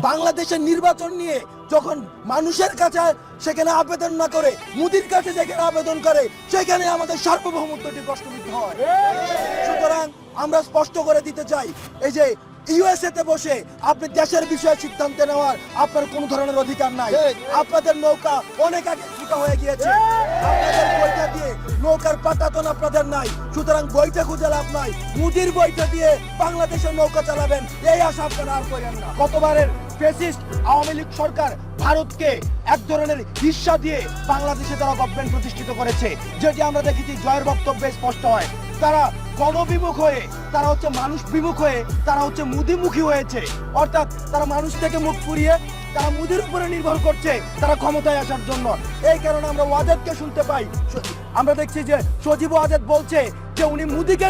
বাংলাদেশের নির্বাচন নিয়ে যখন মানুষের কাছে সেখানে আবেদন না করে মোদির কাছে যেখানে আবেদন করে সেখানে আমাদের সার্বভৌমত্বটি প্রশ্নবিদ্ধ হয়। সুতরাং আমরা স্পষ্ট করে দিতে চাই, এই যে ইউএসএ তে বসে আপনি দেশের বিষয়ে সিদ্ধান্ত নেওয়ার আপনার কোনো ধরনের অধিকার নাই। আপনাদের নৌকা অনেক আগে ফুটা হয়ে গিয়েছে, আপনাদের বইটা দিয়ে নৌকার পাটাতন আপনাদের নাই। সুতরাং বইটা খুঁজে লাভ নাই, মুদির বইটা দিয়ে বাংলাদেশের নৌকা চালাবেন এই আশা আপনারা আর করেন না। গতবারের ফ্যাসিস্ট আওয়ামী লীগ সরকার ভারতকে এক ধরনের হিস্সা দিয়ে বাংলাদেশে তারা গভর্নমেন্ট প্রতিষ্ঠিত করেছে, যেটি আমরা দেখেছি জয়ের বক্তব্যে স্পষ্ট হয়। তারা গণবিমুখ হয়ে, তারা হচ্ছে মানুষ বিমুখ হয়ে, তারা হচ্ছে মুদিমুখী হয়েছে। অর্থাৎ তারা মানুষ থেকে মুখ ফুরিয়ে তারা মুদির উপরে নির্ভর করছে তারা ক্ষমতায় আসার জন্য। এই কারণে আমরা ওয়াজেদকে শুনতে পাই, আমরা দেখছি যে সজীব ওয়াজেদ বলছে যে উনি মুদিকে